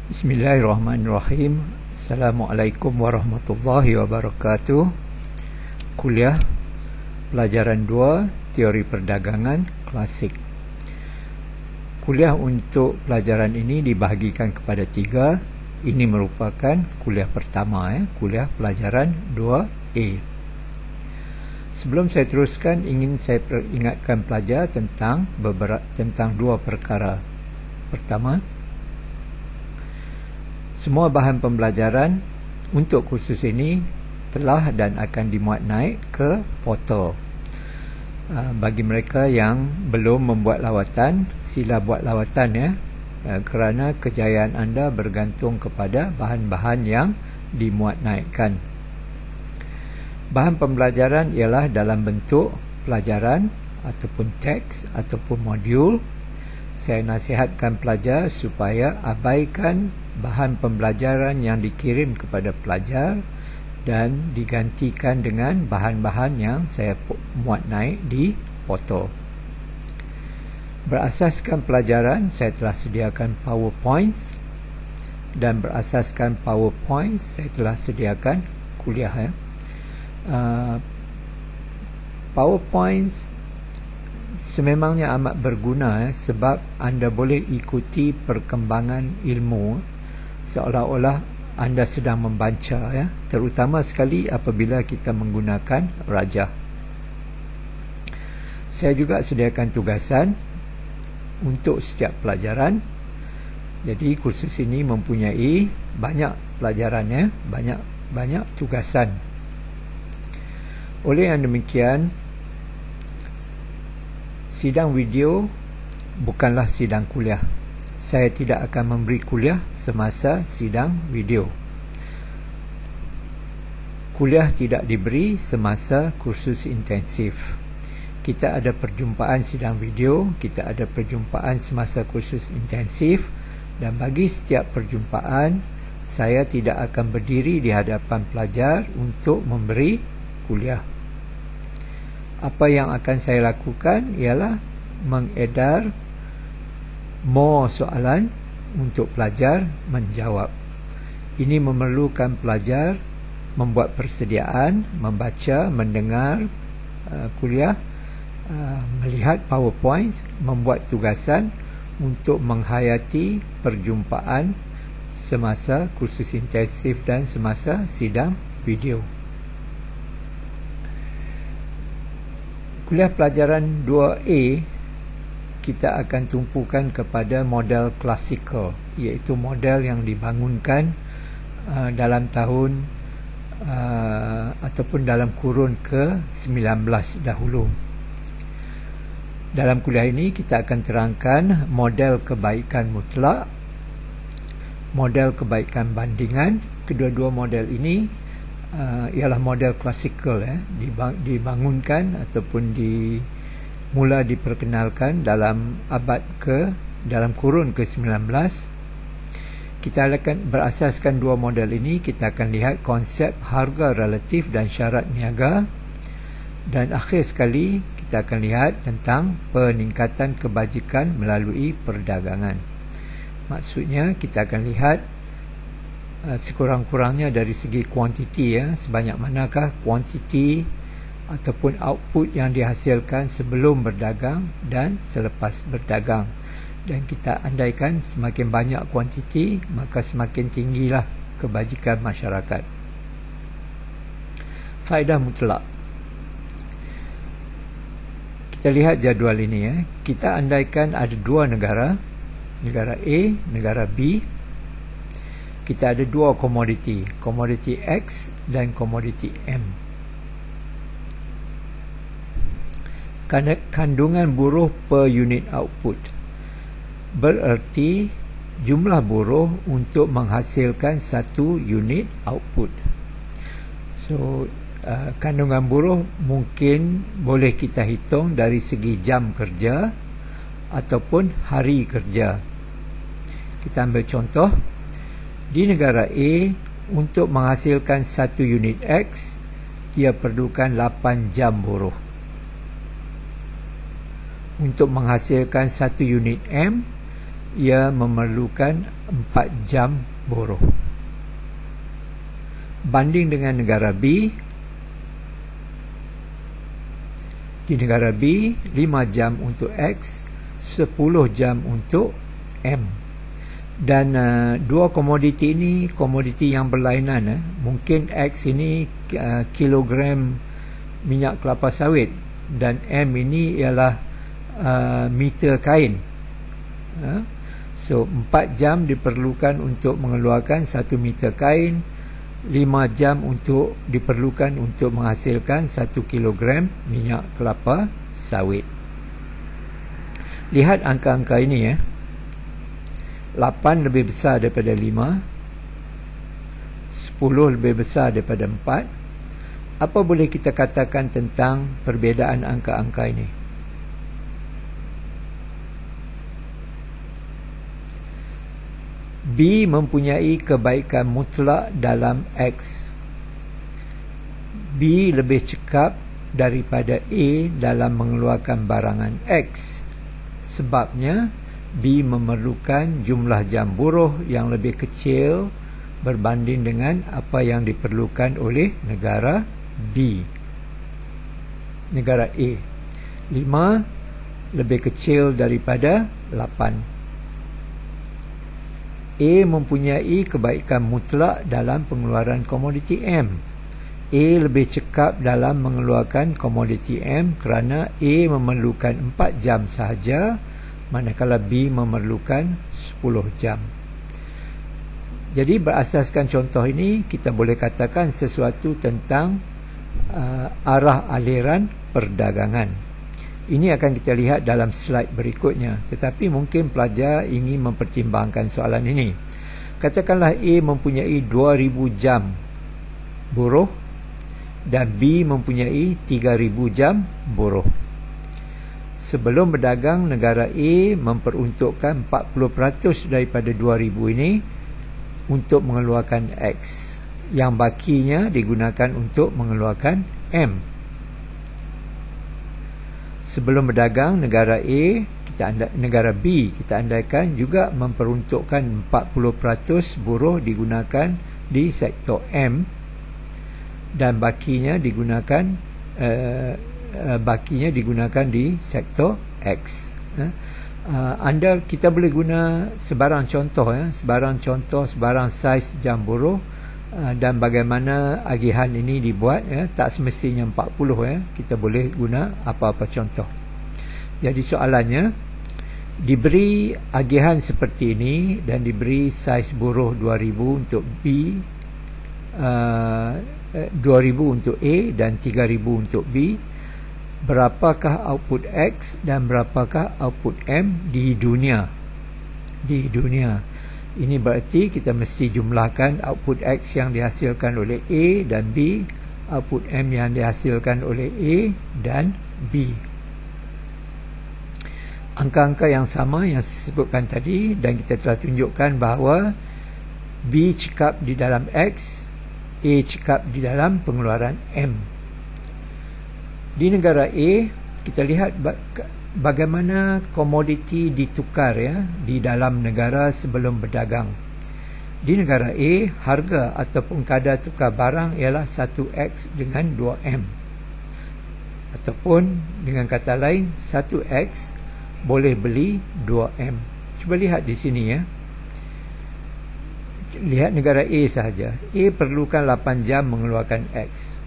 Bismillahirrahmanirrahim. Assalamualaikum warahmatullahi wabarakatuh. Kuliah pelajaran 2 Teori Perdagangan Klasik. Kuliah untuk pelajaran ini dibahagikan kepada 3. Ini merupakan kuliah pertama, kuliah pelajaran 2A. Sebelum saya teruskan, ingin saya ingatkan pelajar tentang dua perkara. Pertama, semua bahan pembelajaran untuk kursus ini telah dan akan dimuat naik ke portal. Bagi mereka yang belum membuat lawatan, sila buat lawatan kerana kejayaan anda bergantung kepada bahan-bahan yang dimuat naikkan. Bahan pembelajaran ialah dalam bentuk pelajaran ataupun teks ataupun modul. Saya nasihatkan pelajar supaya abaikan bahan pembelajaran yang dikirim kepada pelajar dan digantikan dengan bahan-bahan yang saya muat naik di portal. Berasaskan pelajaran, saya telah sediakan PowerPoints, dan berasaskan PowerPoints, saya telah sediakan kuliah. PowerPoints sememangnya amat berguna sebab anda boleh ikuti perkembangan ilmu seolah-olah anda sedang membaca, terutama sekali apabila kita menggunakan rajah. Saya juga sediakan tugasan untuk setiap pelajaran. Jadi kursus ini mempunyai banyak pelajaran, banyak tugasan. Oleh yang demikian, sidang video bukanlah sidang kuliah. Saya tidak akan memberi kuliah semasa sidang video. Kuliah tidak diberi semasa kursus intensif. Kita ada perjumpaan sidang video, kita ada perjumpaan semasa kursus intensif, dan bagi setiap perjumpaan, saya tidak akan berdiri di hadapan pelajar untuk memberi kuliah. Apa yang akan saya lakukan ialah mengedar more soalan untuk pelajar menjawab. Ini memerlukan pelajar membuat persediaan, membaca, mendengar kuliah, melihat PowerPoint, membuat tugasan untuk menghayati perjumpaan semasa kursus intensif dan semasa sidang video. Kuliah pelajaran 2A kita akan tumpukan kepada model klasikal, iaitu model yang dibangunkan dalam tahun ataupun dalam kurun ke-19 dahulu. Dalam kuliah ini kita akan terangkan model kebaikan mutlak, model kebaikan bandingan. Kedua-dua model ini ialah model klasikal, dibangunkan ataupun mula diperkenalkan dalam dalam kurun ke-19. Kita akan berasaskan dua model ini. Kita akan lihat konsep harga relatif dan syarat niaga, dan akhir sekali kita akan lihat tentang peningkatan kebajikan melalui perdagangan. Maksudnya kita akan lihat sekurang-kurangnya dari segi kuantiti, sebanyak manakah kuantiti ataupun output yang dihasilkan sebelum berdagang dan selepas berdagang. Dan kita andaikan semakin banyak kuantiti, maka semakin tinggilah kebajikan masyarakat. Faedah mutlak. Kita lihat jadual ini. Kita andaikan ada dua negara, negara A, negara B. Kita ada dua komoditi, komoditi X dan komoditi M. Kandungan buruh per unit output bererti jumlah buruh untuk menghasilkan satu unit output. So, kandungan buruh mungkin boleh kita hitung dari segi jam kerja ataupun hari kerja. Kita ambil contoh. Di negara A, untuk menghasilkan satu unit X, ia perlukan 8 jam buruh. Untuk menghasilkan satu unit M, ia memerlukan 4 jam buruh. Banding dengan negara B, di negara B 5 jam untuk X, 10 jam untuk M. Dan dua komoditi ini komoditi yang berlainan. Mungkin X ini kilogram minyak kelapa sawit dan M ini ialah meter kain. So 4 jam diperlukan untuk mengeluarkan 1 meter kain, 5 jam diperlukan untuk menghasilkan 1 kilogram minyak kelapa sawit. Lihat angka-angka ini ya. 8 lebih besar daripada 5, 10 lebih besar daripada 4. Apa boleh kita katakan tentang perbezaan angka-angka ini? B mempunyai kebaikan mutlak dalam X. B lebih cekap daripada A dalam mengeluarkan barangan X. Sebabnya B memerlukan jumlah jam buruh yang lebih kecil berbanding dengan apa yang diperlukan oleh negara B. Negara A 5 lebih kecil daripada 8. A mempunyai kebaikan mutlak dalam pengeluaran komoditi M. A lebih cekap dalam mengeluarkan komoditi M kerana A memerlukan 4 jam sahaja, manakala B memerlukan 10 jam. Jadi berasaskan contoh ini, kita boleh katakan sesuatu tentang arah aliran perdagangan. Ini akan kita lihat dalam slide berikutnya. Tetapi mungkin pelajar ingin mempertimbangkan soalan ini. Katakanlah A mempunyai 2000 jam buruh dan B mempunyai 3000 jam buruh. Sebelum berdagang, negara A memperuntukkan 40% daripada 2000 ini untuk mengeluarkan X. Yang bakinya digunakan untuk mengeluarkan M. Sebelum berdagang, negara B kita andaikan juga memperuntukkan 40% buruh digunakan di sektor M dan bakinya digunakan di sektor X. Kita boleh guna sebarang contoh sebarang saiz jam buruh dan bagaimana agihan ini dibuat tak semestinya 40 kita boleh guna apa-apa contoh. Jadi soalannya, diberi agihan seperti ini dan diberi saiz buruh 2000 untuk B, 2000 untuk A dan 3000 untuk B. Berapakah output X dan berapakah output M di dunia? Ini berarti kita mesti jumlahkan output X yang dihasilkan oleh A dan B, output M yang dihasilkan oleh A dan B. Angka-angka yang sama yang disebutkan tadi, dan kita telah tunjukkan bahawa B cekap di dalam X, A cekap di dalam pengeluaran M. Di negara A, kita lihat bagaimana komoditi ditukar di dalam negara sebelum berdagang. Di negara A, harga ataupun kadar tukar barang ialah 1X dengan 2M. Ataupun dengan kata lain, 1X boleh beli 2M. Cuba lihat di sini Lihat negara A sahaja. A perlukan 8 jam mengeluarkan X.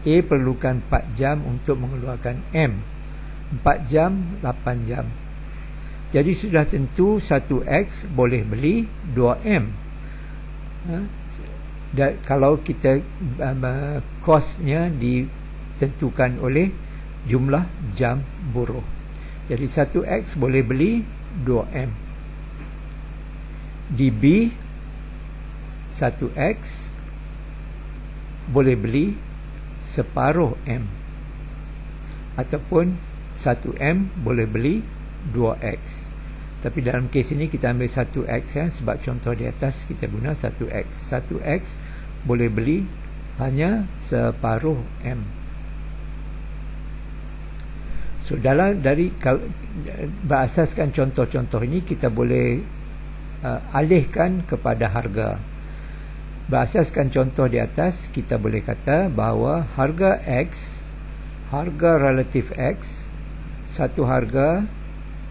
A perlukan 4 jam untuk mengeluarkan M. 4 jam, 8 jam. Jadi sudah tentu 1X boleh beli 2M. Dan kalau kita kosnya ditentukan oleh jumlah jam buruh. Jadi 1X boleh beli 2M. Di B, 1X boleh beli separuh M, ataupun 1M boleh beli 2X. Tapi dalam kes ini kita ambil 1X sebab contoh di atas kita guna 1X. 1X boleh beli hanya separuh M. So dari berasaskan contoh-contoh ini, kita boleh alihkan kepada harga. Berasaskan contoh di atas, kita boleh kata bahawa harga X, harga relatif X, satu harga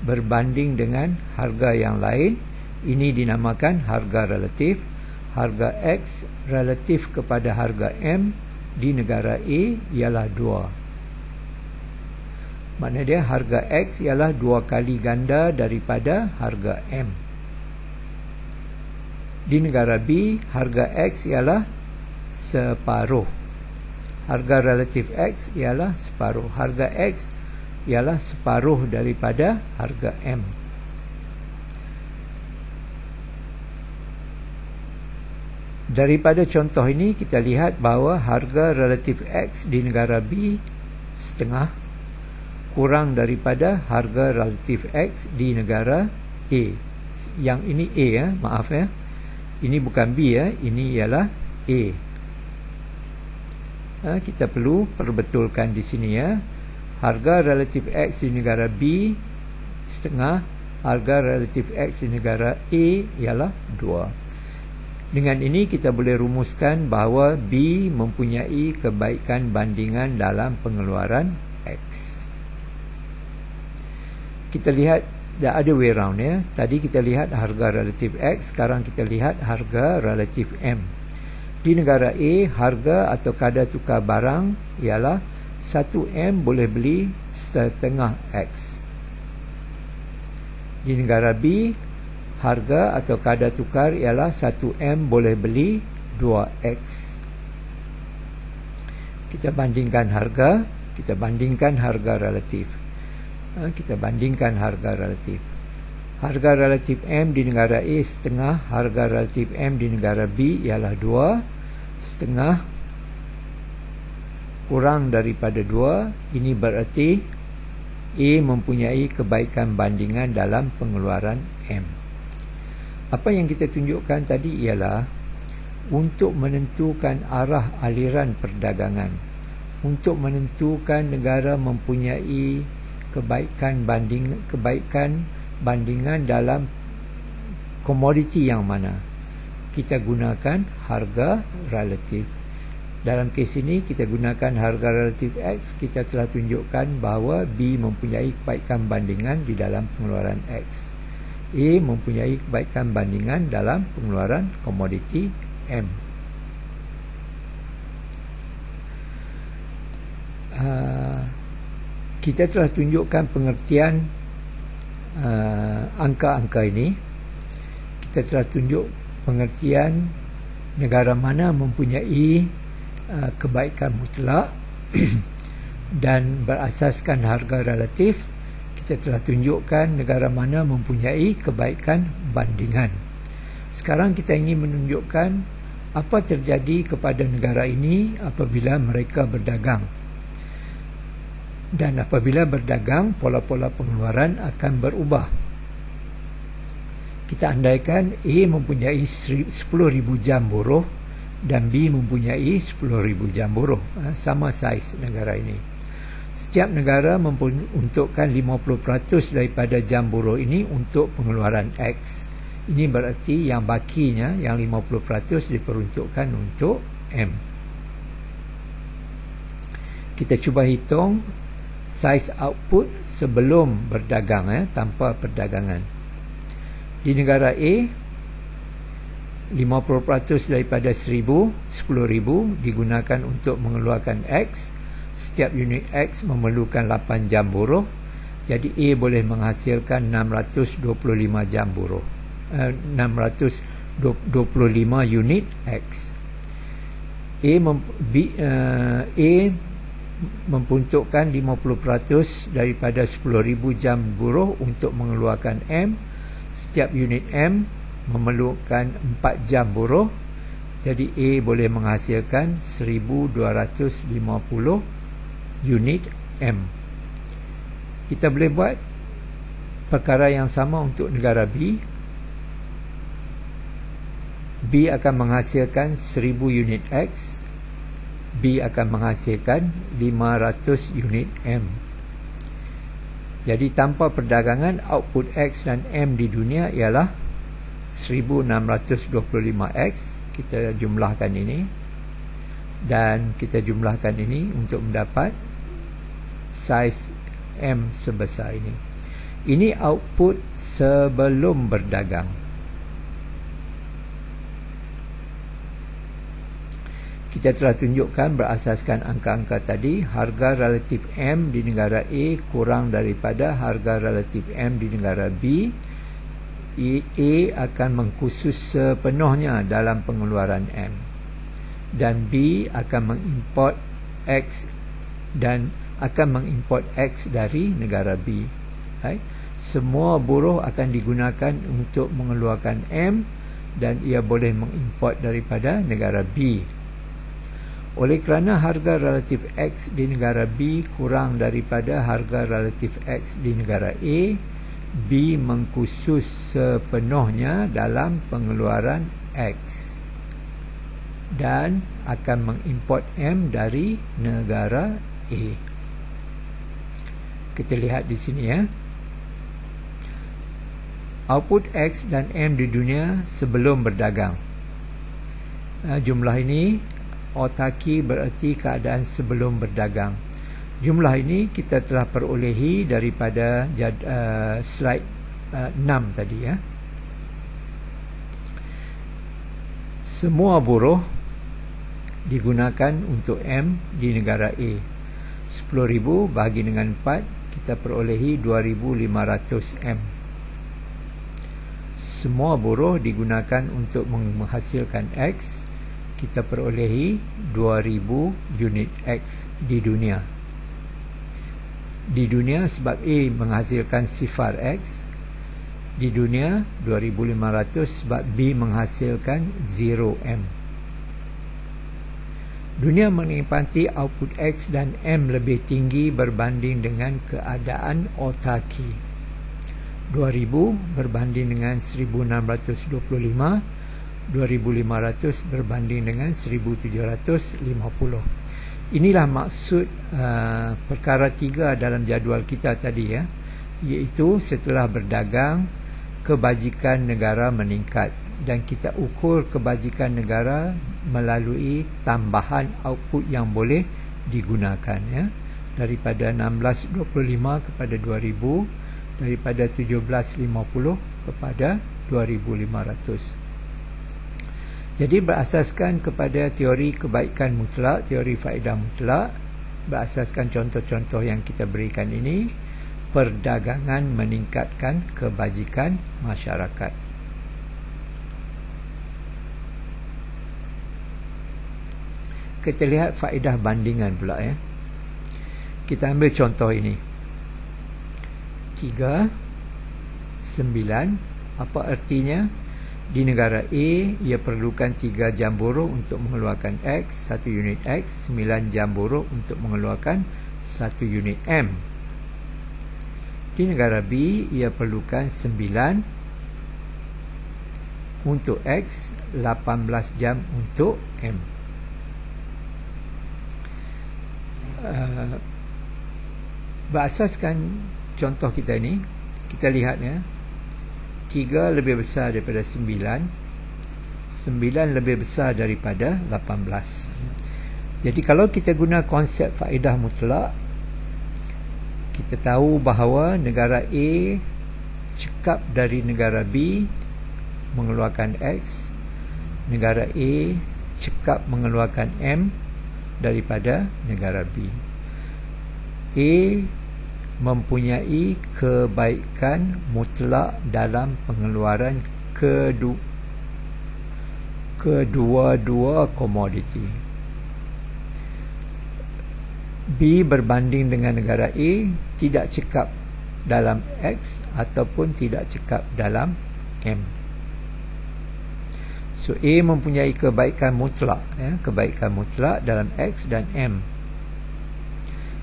berbanding dengan harga yang lain, ini dinamakan harga relatif. Harga X relatif kepada harga M di negara A ialah 2. Maknanya dia harga X ialah 2 kali ganda daripada harga M. Di negara B, harga X ialah separuh. Harga relatif X ialah separuh. Harga X ialah separuh daripada harga M. Daripada contoh ini, kita lihat bahawa harga relatif X di negara B setengah kurang daripada harga relatif X di negara A. Yang ini A ya, maaf ya. Ini bukan B ya, ini ialah A. Kita perlu perbetulkan di sini ya. Harga relatif X di negara B setengah harga relatif X di negara A ialah 2. Dengan ini kita boleh rumuskan bahawa B mempunyai kebaikan bandingan dalam pengeluaran X. Kita lihat the other way round ya. Tadi kita lihat harga relatif X, sekarang kita lihat harga relatif M. Di negara A, harga atau kadar tukar barang ialah 1M boleh beli setengah X. Di negara B, harga atau kadar tukar ialah 1M boleh beli 2X. Kita bandingkan harga, kita bandingkan harga relatif. Kita bandingkan harga relatif. Harga relatif M di negara A setengah harga relatif M di negara B ialah 2. Setengah kurang daripada 2. Ini berarti A mempunyai kebaikan bandingan dalam pengeluaran M. Apa yang kita tunjukkan tadi ialah untuk menentukan arah aliran perdagangan, untuk menentukan negara mempunyai kebaikan bandingan dalam komoditi yang mana, kita gunakan harga relatif. Dalam kes ini kita gunakan harga relatif X. Kita telah tunjukkan bahawa B mempunyai kebaikan bandingan di dalam pengeluaran X. A mempunyai kebaikan bandingan dalam pengeluaran komoditi M. Kita telah tunjukkan pengertian angka-angka ini. Kita telah tunjuk pengertian negara mana mempunyai kebaikan mutlak dan berasaskan harga relatif. Kita telah tunjukkan negara mana mempunyai kebaikan bandingan. Sekarang kita ingin menunjukkan apa terjadi kepada negara ini apabila mereka berdagang. Dan apabila berdagang, pola-pola pengeluaran akan berubah. Kita andaikan A mempunyai 10,000 jam buruh dan B mempunyai 10,000 jam buruh. Sama saiz negara ini. Setiap negara memperuntukkan 50% daripada jam buruh ini untuk pengeluaran X. Ini berarti yang bakinya, yang 50% diperuntukkan untuk M. Kita cuba hitung saiz output sebelum berdagang, tanpa perdagangan. Di negara A, 50% daripada 10,000 digunakan untuk mengeluarkan X. Setiap unit X memerlukan 8 jam buruh. Jadi A boleh menghasilkan 625 jam buruh, 625 unit X. A memperuntukkan 50% daripada 10,000 jam buruh untuk mengeluarkan M. Setiap unit M memerlukan 4 jam buruh. Jadi A boleh menghasilkan 1,250 unit M. Kita boleh buat perkara yang sama untuk negara B. B akan menghasilkan 1,000 unit X. B akan menghasilkan 500 unit M. Jadi tanpa perdagangan, output X dan M di dunia ialah 1625X. Kita jumlahkan ini dan kita jumlahkan ini untuk mendapat saiz M sebesar ini. Ini output sebelum berdagang. Kita telah tunjukkan berasaskan angka-angka tadi, harga relatif M di negara A kurang daripada harga relatif M di negara B. A akan mengkhusus sepenuhnya dalam pengeluaran M, dan B akan mengimport X dan akan mengimport X dari negara B. Right? Semua buruh akan digunakan untuk mengeluarkan M, dan ia boleh mengimport daripada negara B. Oleh kerana harga relatif X di negara B kurang daripada harga relatif X di negara A, B mengkhusus sepenuhnya dalam pengeluaran X dan akan mengimport M dari negara A. Kita lihat di sini ya. Output X dan M di dunia sebelum berdagang. Jumlah ini otaki bererti keadaan sebelum berdagang. Jumlah ini kita telah perolehi daripada slide 6 tadi ya. Semua buruh digunakan untuk M di negara A. 10,000 bahagi dengan 4, kita perolehi 2,500 M. Semua buruh digunakan untuk menghasilkan X, kita perolehi 2,000 unit X di dunia. Di dunia sebab A menghasilkan sifar X, di dunia 2,500 sebab B menghasilkan 0M. Dunia menikmati output X dan M lebih tinggi berbanding dengan keadaan otaki. 2,000 berbanding dengan 1,625, 2,500 berbanding dengan 1,750. Inilah maksud perkara 3 dalam jadual kita tadi ya, iaitu setelah berdagang kebajikan negara meningkat, dan kita ukur kebajikan negara melalui tambahan output yang boleh digunakan ya, daripada 1625 kepada 2000, daripada 1750 kepada 2500. Jadi berasaskan kepada teori kebaikan mutlak, teori faedah mutlak, berasaskan contoh-contoh yang kita berikan ini, perdagangan meningkatkan kebajikan masyarakat. Kita lihat faedah bandingan pula ya. Kita ambil contoh ini. 3, 9, apa artinya? Di negara A, ia perlukan 3 jam buruh untuk mengeluarkan X, 1 unit X, 9 jam buruh untuk mengeluarkan 1 unit M. Di negara B, ia perlukan 9 untuk X, 18 jam untuk M. Berasaskan contoh kita ini, kita lihat ya, 3 lebih besar daripada 9, 9 lebih besar daripada 18. Jadi kalau kita guna konsep faedah mutlak, kita tahu bahawa negara A cekap dari negara B mengeluarkan X, negara A cekap mengeluarkan M daripada negara B. A mempunyai kebaikan mutlak dalam pengeluaran kedua-dua komoditi. B berbanding dengan negara A tidak cekap dalam X ataupun tidak cekap dalam M. So A mempunyai kebaikan mutlak ya, kebaikan mutlak dalam X dan M.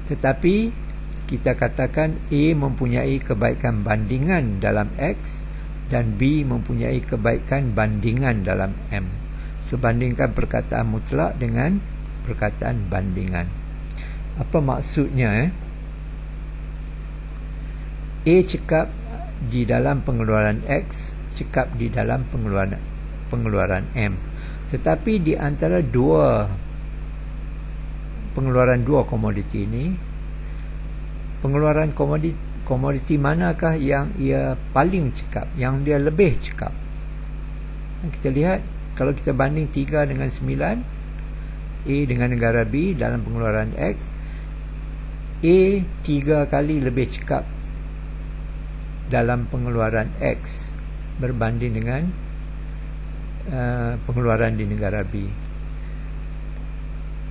Tetapi kita katakan A mempunyai kebaikan bandingan dalam X dan B mempunyai kebaikan bandingan dalam M. So bandingkan perkataan mutlak dengan perkataan bandingan. Apa maksudnya? A cekap di dalam pengeluaran X, cekap di dalam pengeluaran M. Tetapi di antara pengeluaran dua komoditi ini, pengeluaran komoditi manakah yang ia paling cekap, yang dia lebih cekap? Kita lihat, kalau kita banding 3 dengan 9, A dengan negara B dalam pengeluaran X, A 3 kali lebih cekap dalam pengeluaran X berbanding dengan pengeluaran di negara B.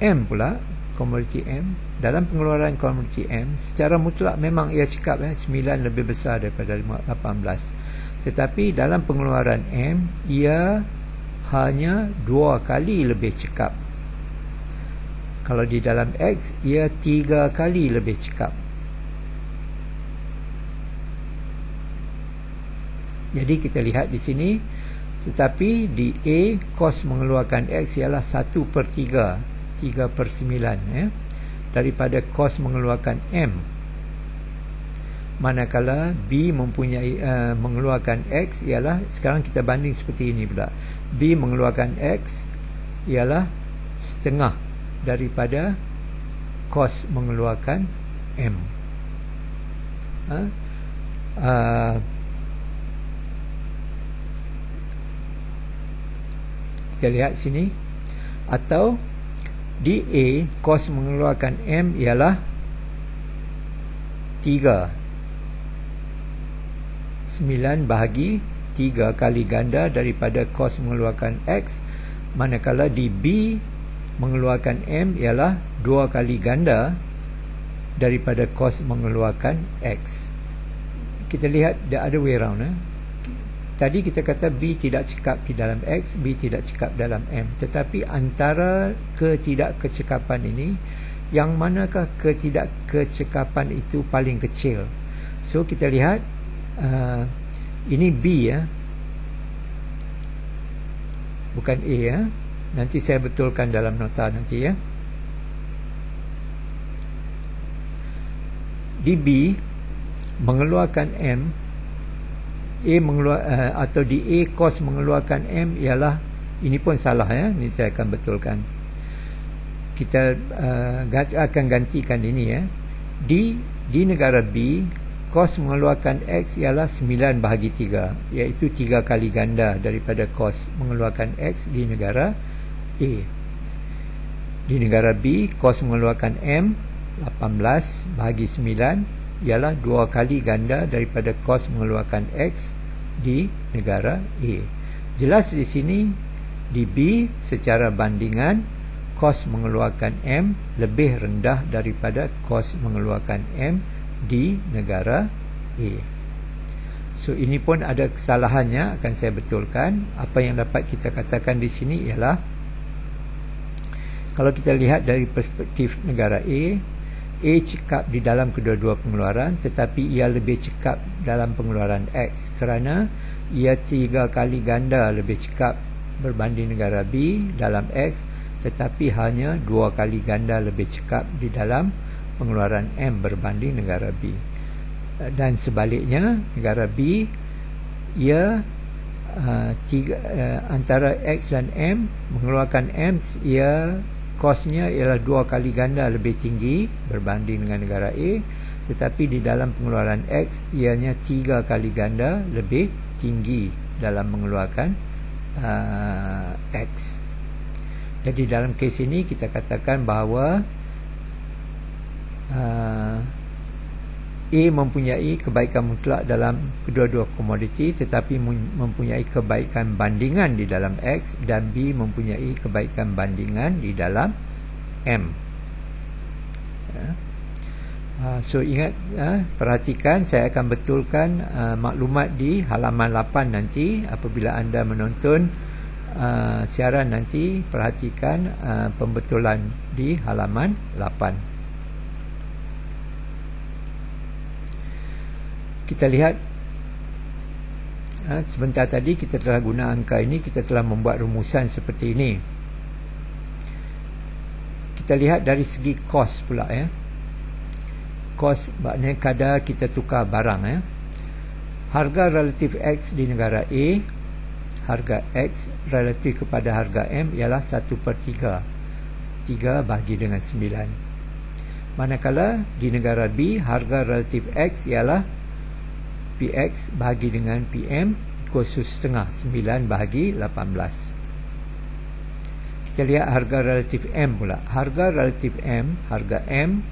M pula, komoditi M, dalam pengeluaran komoditi M secara mutlak memang ia cekap 9 lebih besar daripada 18. Tetapi dalam pengeluaran M ia hanya 2 kali lebih cekap. Kalau di dalam X ia 3 kali lebih cekap. Jadi kita lihat di sini, tetapi di A kos mengeluarkan X ialah 1/3, 3/9 daripada kos mengeluarkan M. Manakala B mempunyai mengeluarkan X ialah, sekarang kita banding seperti ini pula. B mengeluarkan X ialah setengah daripada kos mengeluarkan M. Kita lihat sini. Atau di A kos mengeluarkan M ialah 3. 9 bahagi 3 kali ganda daripada kos mengeluarkan X. Manakala di B mengeluarkan M ialah 2 kali ganda daripada kos mengeluarkan X. Kita lihat the other way around. Tadi kita kata B tidak cekap di dalam X, B tidak cekap dalam M. Tetapi antara ketidakkecekapan ini, yang manakah ketidakkecekapan itu paling kecil? So kita lihat, ini B bukan A nanti saya betulkan dalam nota nanti Di B mengeluarkan M, atau di A kos mengeluarkan M ialah, ini pun salah ini saya akan betulkan. Kita akan gantikan ini di negara B kos mengeluarkan X ialah 9 bahagi 3, iaitu 3 kali ganda daripada kos mengeluarkan X di negara A. Di negara B kos mengeluarkan M 18 bahagi 9 ialah 2 kali ganda daripada kos mengeluarkan X di negara A. Jelas di sini di B secara bandingan kos mengeluarkan M lebih rendah daripada kos mengeluarkan M di negara A. So ini pun ada kesalahannya, akan saya betulkan. Apa yang dapat kita katakan di sini ialah, kalau kita lihat dari perspektif negara A cekap di dalam kedua-dua pengeluaran, tetapi ia lebih cekap dalam pengeluaran X kerana ia 3 kali ganda lebih cekap berbanding negara B dalam X, tetapi hanya 2 kali ganda lebih cekap di dalam pengeluaran M berbanding negara B. Dan sebaliknya, negara B ia antara X dan M, mengeluarkan M ia kosnya ialah 2 kali ganda lebih tinggi berbanding dengan negara A, tetapi di dalam pengeluaran X ianya 3 kali ganda lebih tinggi dalam mengeluarkan X. Jadi dalam kes ini kita katakan bahawa A mempunyai kebaikan mutlak dalam kedua-dua komoditi, tetapi mempunyai kebaikan bandingan di dalam X, dan B mempunyai kebaikan bandingan di dalam M. So ingat, perhatikan, saya akan betulkan maklumat di halaman 8 nanti. Apabila anda menonton siaran nanti, perhatikan pembetulan di halaman 8. Kita lihat, sebentar tadi kita telah guna angka ini, kita telah membuat rumusan seperti ini. Kita lihat dari segi kos pula. Kos maknanya kadar kita tukar barang. harga relatif X di negara A, harga X relatif kepada harga M ialah 1/3. 3 bahagi dengan 9. Manakala di negara B, harga relatif X ialah PX bahagi dengan PM khusus setengah, 9 bahagi 18. Kita lihat harga relatif M pula. Harga relatif M, harga M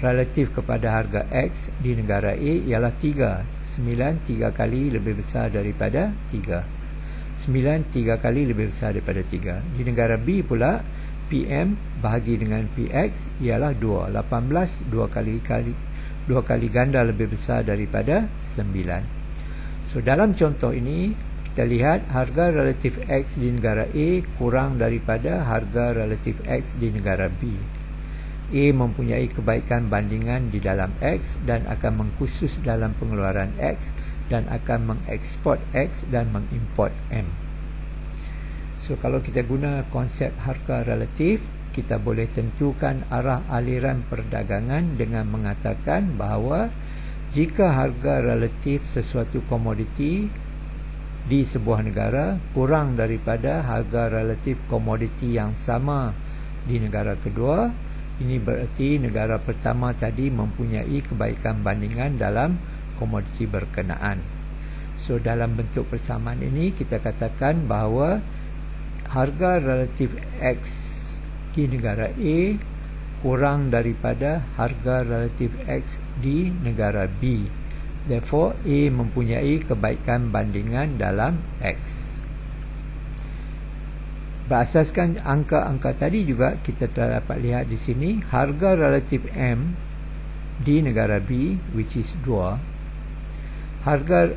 relatif kepada harga X di negara A ialah 3. 9 3 kali lebih besar daripada 3. 9 3 kali lebih besar daripada 3. Di negara B pula, PM bahagi dengan PX ialah 2. 18 2 kali ganda lebih besar daripada 9. So dalam contoh ini kita lihat harga relatif X di negara A kurang daripada harga relatif X di negara B. A mempunyai kebaikan bandingan di dalam X dan akan mengkhusus dalam pengeluaran X dan akan mengeksport X dan mengimport M. So kalau kita guna konsep harga relatif, kita boleh tentukan arah aliran perdagangan dengan mengatakan bahawa jika harga relatif sesuatu komoditi di sebuah negara kurang daripada harga relatif komoditi yang sama di negara kedua, ini bererti negara pertama tadi mempunyai kebaikan bandingan dalam komoditi berkenaan. So dalam bentuk persamaan ini kita katakan bahawa harga relatif X di negara A kurang daripada harga relatif X di negara B. Therefore, A mempunyai kebaikan bandingan dalam X. Berasaskan angka-angka tadi juga, kita telah dapat lihat di sini, harga relatif M di negara B, which is 2, harga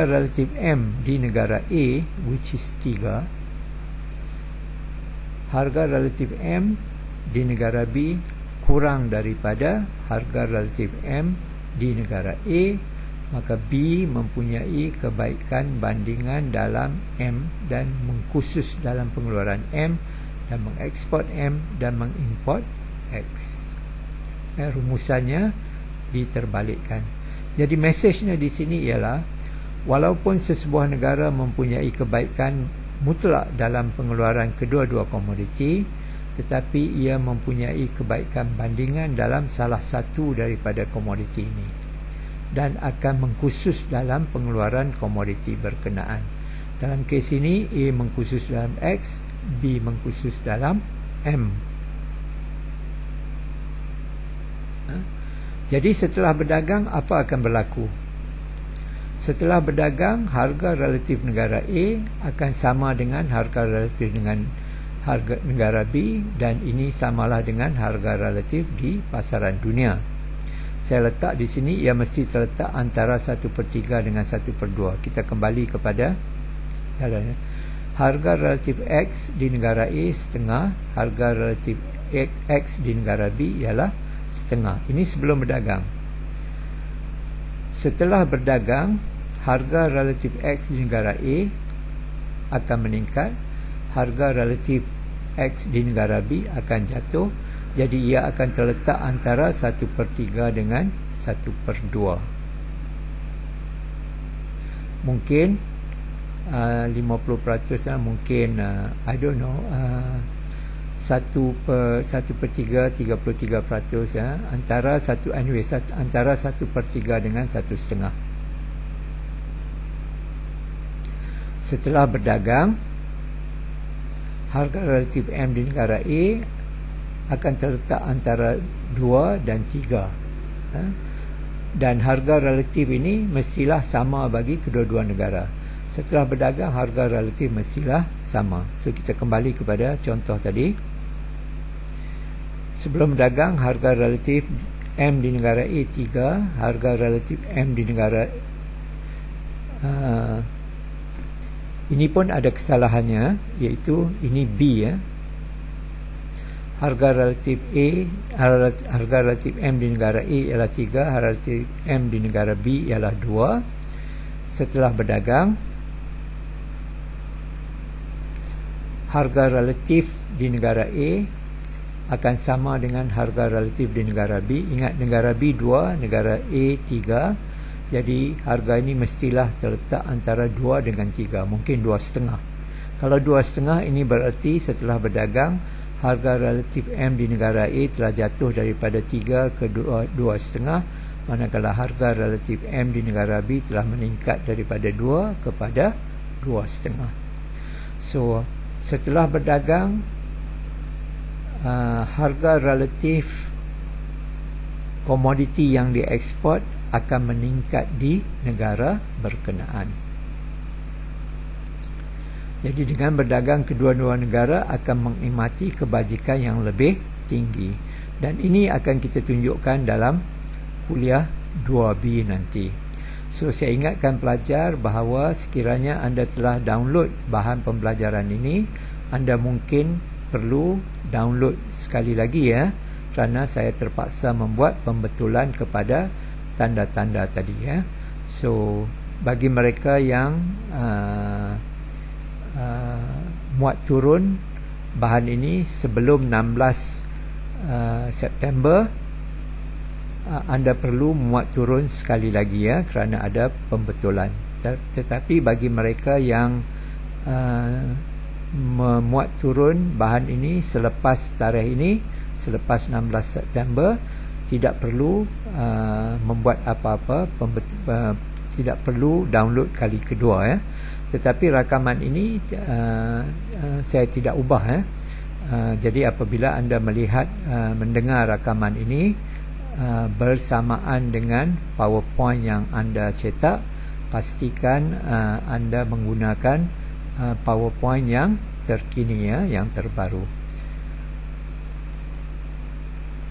relatif M di negara A, which is 3, harga relatif M di negara B kurang daripada harga relatif M di negara A, maka B mempunyai kebaikan bandingan dalam M dan mengkhusus dalam pengeluaran M dan mengeksport M dan mengimport X. Rumusannya diterbalikkan. Jadi mesejnya di sini ialah walaupun sesebuah negara mempunyai kebaikan mutlak dalam pengeluaran kedua-dua komoditi, tetapi ia mempunyai kebaikan bandingan dalam salah satu daripada komoditi ini dan akan mengkhusus dalam pengeluaran komoditi berkenaan. Dalam kes ini, A mengkhusus dalam X, B mengkhusus dalam M. Jadi setelah berdagang, apa akan berlaku? Setelah berdagang, harga relatif negara A akan sama dengan harga relatif dengan harga negara B, dan ini samalah dengan harga relatif di pasaran dunia. Saya letak di sini, ia mesti terletak antara 1/3 dengan 1/2. Kita kembali kepada jalannya. Harga relatif X di negara A setengah, harga relatif X di negara B ialah setengah. Ini sebelum berdagang. Setelah berdagang, harga relatif X di negara A akan meningkat, harga relatif X di negara B akan jatuh. Jadi ia akan terletak antara 1/3 dengan 1/2. Mungkin 50% lah, mungkin I don't know, 1/3 33% ya, antara antara 1/3 dengan 1/2. Setelah berdagang, harga relatif M di negara A akan terletak antara 2 dan 3. Dan harga relatif ini mestilah sama bagi kedua-dua negara. Setelah berdagang, harga relatif mestilah sama. So kita kembali kepada contoh tadi. Sebelum berdagang, harga relatif M di negara A 3, harga relatif M di negara ini pun ada kesalahannya, iaitu ini B ya. Harga relatif harga relatif M di negara A ialah 3, harga relatif M di negara B ialah 2. Setelah berdagang, harga relatif di negara A akan sama dengan harga relatif di negara B. Ingat, negara B 2, negara A 3. Jadi harga ini mestilah terletak antara 2 dengan 3, mungkin 2,5. Kalau 2,5 ini bererti setelah berdagang harga relatif M di negara A telah jatuh daripada 3 ke 2,5, manakala harga relatif M di negara B telah meningkat daripada 2 kepada 2,5. So setelah berdagang harga relatif komoditi yang dieksport akan meningkat di negara berkenaan. Jadi dengan berdagang kedua-dua negara akan menikmati kebajikan yang lebih tinggi, dan ini akan kita tunjukkan dalam kuliah 2B nanti. So saya ingatkan pelajar bahawa sekiranya anda telah download bahan pembelajaran ini, anda mungkin perlu download sekali lagi ya, kerana saya terpaksa membuat pembetulan kepada tanda-tanda tadi ya. So bagi mereka yang muat turun bahan ini sebelum 16 September, anda perlu muat turun sekali lagi ya, kerana ada pembetulan. Tetapi bagi mereka yang memuat turun bahan ini selepas tarikh ini, selepas 16 September, tidak perlu membuat apa-apa, tidak perlu download kali kedua ya. Tetapi rakaman ini saya tidak ubah ya. Jadi apabila anda melihat mendengar rakaman ini bersamaan dengan PowerPoint yang anda cetak, pastikan anda menggunakan PowerPoint yang terkini ya, yang terbaru.